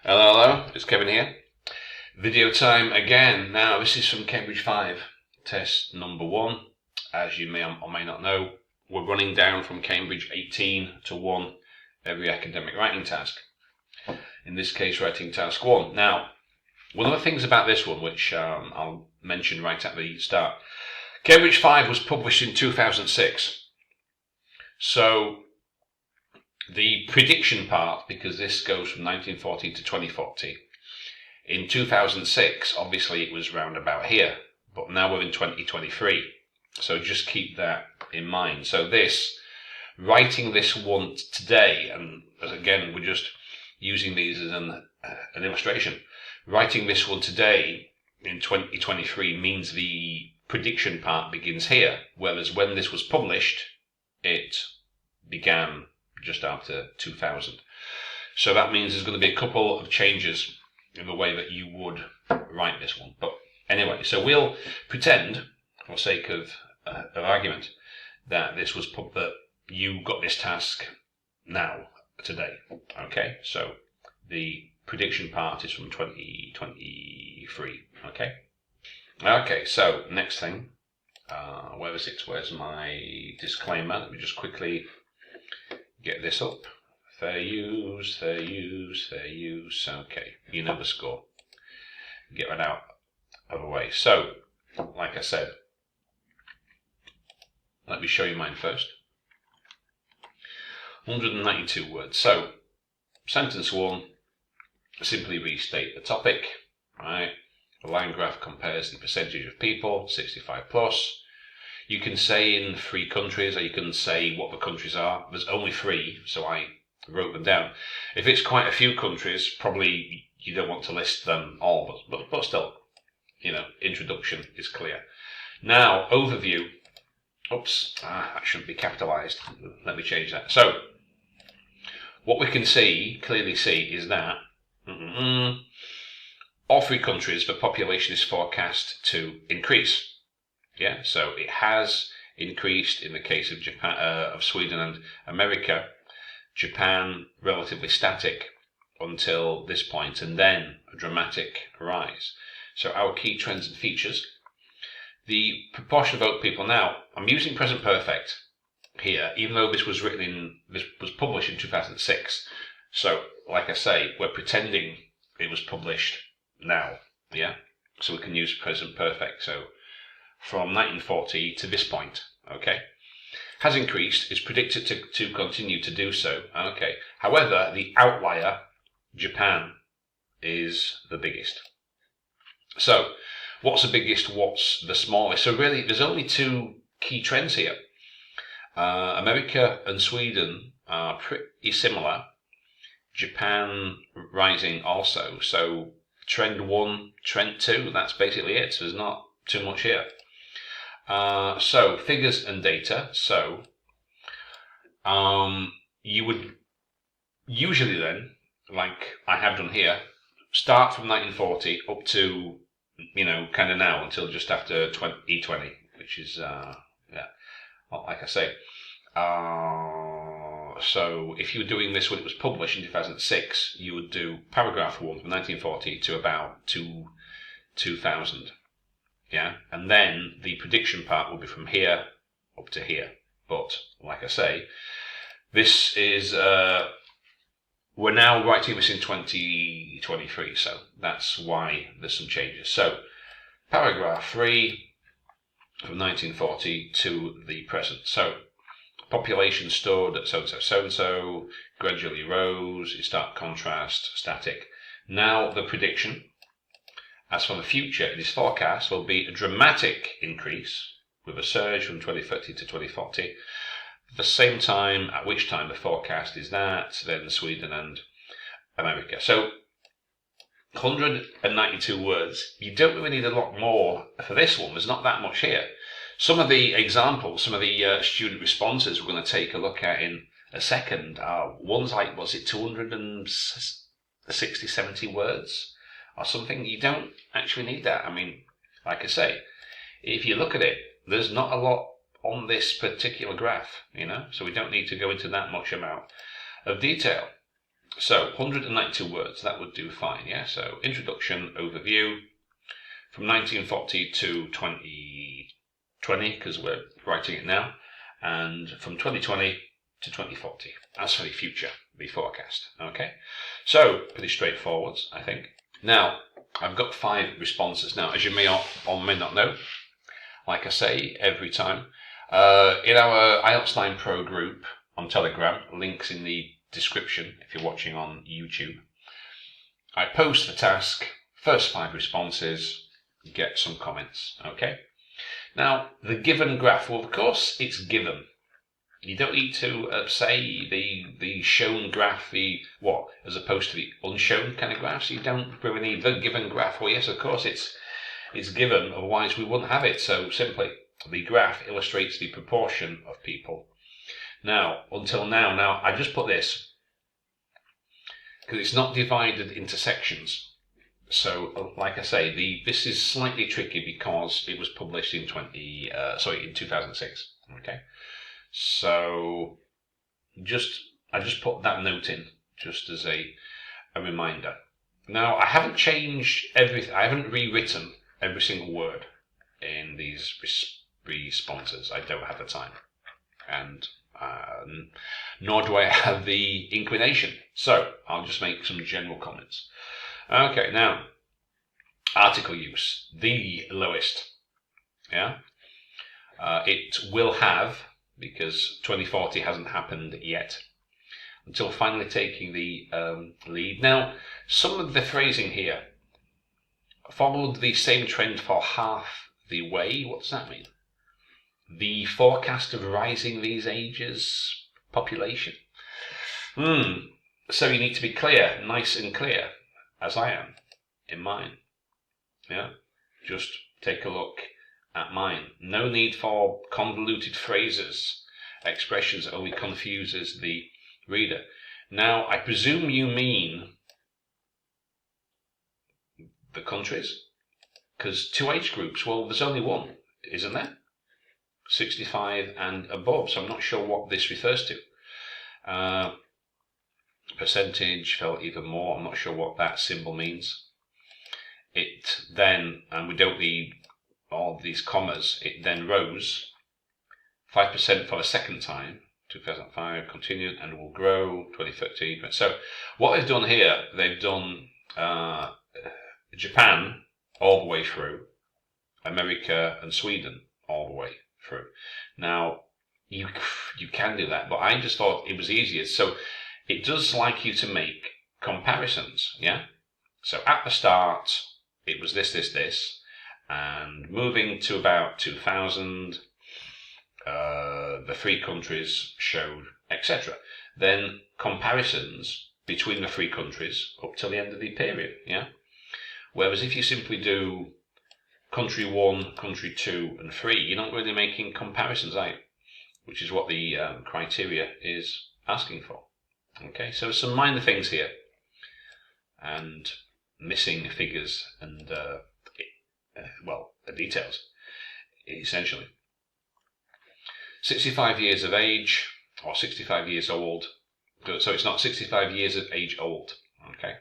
Hello, hello, it's Kevin here. Video time again. Now, this is from Cambridge 5, test number 1. As you may or may not know, we're running down from Cambridge 18 to 1 every academic writing task. In this case, writing task 1. Now, one of the things about this one, which I'll mention right at the start, Cambridge 5 was published in 2006. So, the prediction part, because this goes from 1940 to 2040, in 2006, obviously it was round about here, but now we're in 2023. So just keep that in mind. So writing this one today, and again, we're just using these as an illustration. Writing this one today in 2023 means the prediction part begins here, whereas when this was published, it began just after 2000. So that means there's going to be a couple of changes in the way that you would write this one. But anyway, so we'll pretend, for sake of argument, that that you got this task now, today. Okay, so the prediction part is from 2023. Okay. Okay, so next thing, where is it? Where's my disclaimer? Let me just quickly get this up. Fair use, fair use, fair use. Okay, you know the score. Get that out of the way. So, like I said, let me show you mine first. 192 words. So, sentence 1, simply restate the topic. Right? The line graph compares the percentage of people, 65 plus. You can say in 3 countries, or you can say what the countries are. There's only 3, so I wrote them down. If it's quite a few countries, probably you don't want to list them all, but still, introduction is clear. Now, overview. Oops, that shouldn't be capitalized. Let me change that. So, what we can clearly see, is that all 3 countries, the population is forecast to increase. Yeah, so it has increased in the case of Japan, of Sweden and America. Japan relatively static until this point, and then a dramatic rise. So our key trends and features. The proportion of old people. Now, I'm using present perfect here, even though this was published in 2006. So, like I say, we're pretending it was published now. Yeah, so we can use present perfect. So, from 1940 to this point. Okay. Has increased, is predicted to continue to do so. Okay. However, the outlier, Japan, is the biggest. So, what's the biggest? What's the smallest? So really, there's only 2 key trends here. America and Sweden are pretty similar. Japan rising also. So, trend 1, trend 2, that's basically it. So there's not too much here. So, figures and data. So, you would usually then, like I have done here, start from 1940 up to, kind of now until just after E20, which is, well, like I say. So, if you were doing this when it was published in 2006, you would do paragraph 1 from 1940 to about 2000. Yeah, and then the prediction part will be from here up to here. But, like I say, this is, we're now writing this in 2023, so that's why there's some changes. So, paragraph 3 from 1940 to the present. So, population stood at so-and-so, so-and-so, gradually rose, in stark contrast, static. Now, the prediction. As for the future, it is forecast will be a dramatic increase with a surge from 2030 to 2040. At the same time, at which time the forecast is that, then Sweden and America. So, 192 words. You don't really need a lot more for this one. There's not that much here. Some of the examples, some of the student responses we're going to take a look at in a second are ones like, was it 260, 70 words? Or something. You don't actually need that. I mean, like I say, if you look at it, there's not a lot on this particular graph, so we don't need to go into that much amount of detail. So 192 words, that would do fine, yeah? So introduction, overview, from 1940 to 2020, because we're writing it now, and from 2020 to 2040, as for the future, the forecast, okay? So, pretty straightforward, I think. Now, I've got 5 responses now, as you may or may not know. Like I say every time, in our IELTS 9 Pro group on Telegram, links in the description if you're watching on YouTube, I post the task, first 5 responses, get some comments, okay? Now, the given graph, well, of course, it's given. You don't need to say the shown graph, as opposed to the unshown kind of graphs. You don't really need the given graph. Well, yes, of course, it's given, otherwise we wouldn't have it. So simply, the graph illustrates the proportion of people. Now, until now, I just put this because it's not divided into sections. So, like I say, this is slightly tricky because it was published in 2006. Okay, so I just put that note in just as a reminder. Now, I haven't changed everything. I haven't rewritten every single word in these responses. I don't have the time, and nor do I have the inclination. So I'll just make some general comments. Okay, now, article use, the lowest. Yeah, it will have, because 2040 hasn't happened yet, until finally taking the lead. Now, some of the phrasing here followed the same trend for half the way. What does that mean? The forecast of rising these ages population. So you need to be clear, nice and clear, as I am in mine. Yeah, just take a look at mine. No need for convoluted phrases, expressions that only confuses the reader. Now, I presume you mean the countries, because 2 age groups, well, there's only one, isn't there? 65 and above, so I'm not sure what this refers to. Percentage fell even more, I'm not sure what that symbol means. It then, and we don't need all these commas, it then rose 5% for a second time, 2005, continued, and will grow 2013. So what they've done here, they've done Japan all the way through, America and Sweden all the way through. Now, you can do that, but I just thought it was easier. So it does like you to make comparisons, yeah? So at the start, it was this, and moving to about 2000, the 3 countries showed, etc. Then comparisons between the 3 countries up till the end of the period, yeah? Whereas if you simply do country 1, country 2, and 3, you're not really making comparisons, are you? Which is what the criteria is asking for. Okay, so some minor things here, and missing figures and details, essentially. 65 years of age, or 65 years old, so it's not 65 years of age old, okay?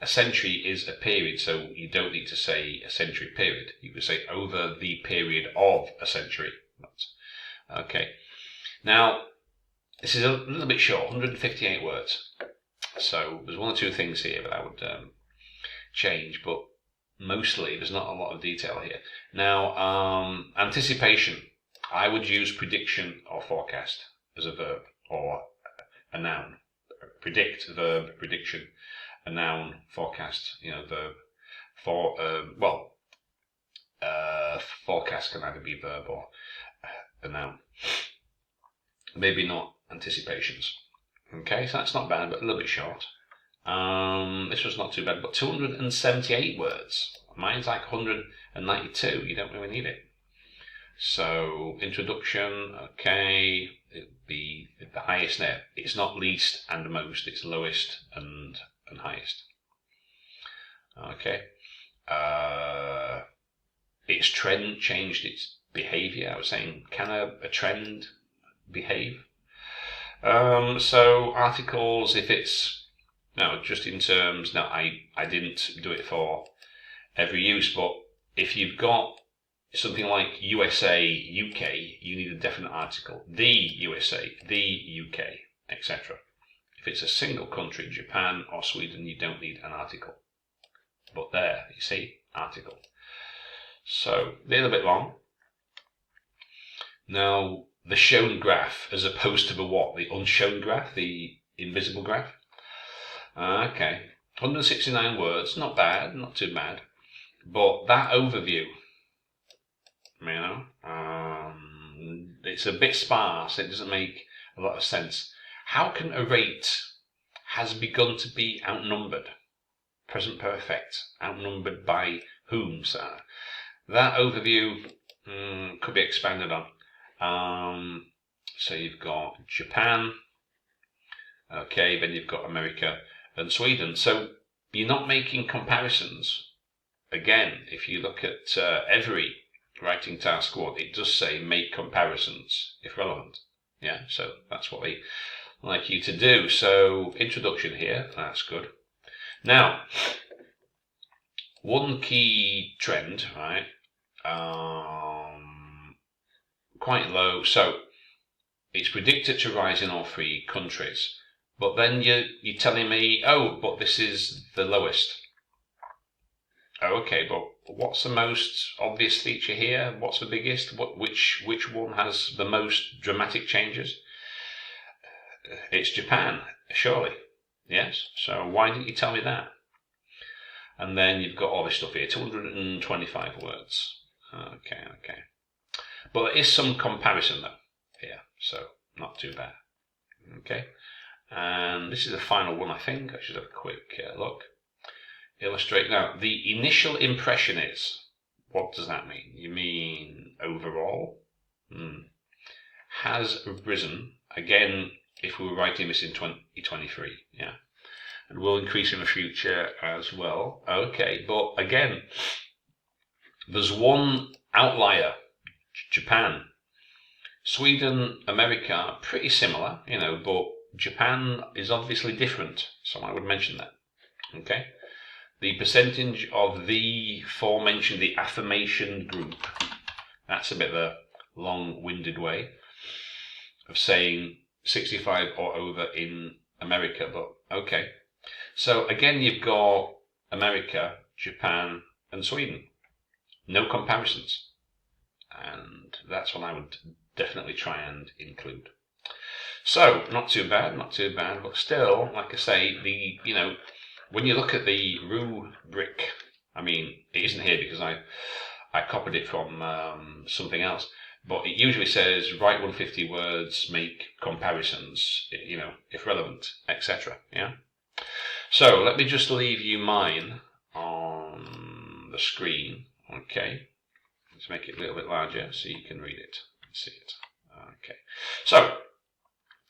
A century is a period, so you don't need to say a century period. You could say over the period of a century. Okay. Now, this is a little bit short, 158 words. So there's 1 or 2 things here that I would change, but mostly there's not a lot of detail here. Now, anticipation. I would use prediction or forecast as a verb or a noun. Predict, verb, prediction. A noun, forecast, verb. Forecast can either be verb or a noun. Maybe not anticipations. Okay, so that's not bad, but a little bit short. This was not too bad, but 278 words. Mine's like 192. You don't really need it. So introduction, okay, the highest there. It's not least and most. It's lowest and highest. Okay. Its trend changed its behavior. I was saying, can a trend behave? So articles, if it's, no, just in terms, no, I didn't do it for every use, but if you've got something like USA, UK, you need a definite article. The USA, the UK, etc. If it's a single country, Japan or Sweden, you don't need an article. But there, you see, article. So they're a bit long. Now, the shown graph as opposed to the what? The unshown graph, the invisible graph. Okay, 169 words, not bad, not too bad. But that overview, you know, it's a bit sparse. It doesn't make a lot of sense. How can a rate has begun to be outnumbered? Present perfect, outnumbered by whom, sir? That overview could be expanded on. So you've got Japan, okay, then you've got America and Sweden. So you're not making comparisons. Again, if you look at every writing task one, it does say make comparisons if relevant. Yeah, so that's what they like you to do. So introduction here, that's good. Now, one key trend, right? Quite low. So it's predicted to rise in all three countries. But then you're telling me, oh, but this is the lowest. Oh, okay, but what's the most obvious feature here? What's the biggest? Which one has the most dramatic changes? It's Japan, surely. Yes. So why didn't you tell me that? And then you've got all this stuff here, 225 words. Okay. But there is some comparison though here, so not too bad. Okay. And this is the final one, I think. I should have a quick look. Illustrate. Now, the initial impression is, what does that mean? You mean overall? Has risen, again, if we were writing this in 2023, yeah. And will increase in the future as well. Okay, but again, there's one outlier, Japan. Sweden, America, pretty similar, you know, but Japan is obviously different, so I would mention that. Okay. The percentage of the aforementioned, the affirmation group, that's a bit of a long-winded way of saying 65 or over in America, but okay. So again, you've got America, Japan, and Sweden. No comparisons. And that's what I would definitely try and include. So, not too bad, but still, like I say, when you look at the rubric, I mean, it isn't here because I copied it from something else, but it usually says write 150 words, make comparisons, you know, if relevant, etc. Yeah. So let me just leave you mine on the screen. Okay. Let's make it a little bit larger so you can read it and see it. Okay. So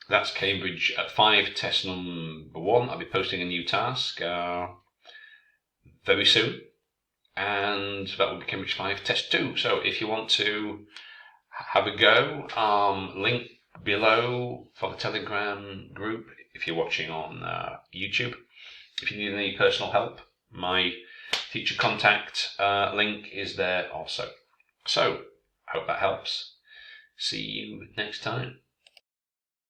that's Cambridge 5 test number 1. I'll be posting a new task very soon, and that will be Cambridge 5 test 2. So if you want to have a go, link below for the Telegram group if you're watching on YouTube. If you need any personal help, my teacher contact link is there also. So, I hope that helps. See you next time.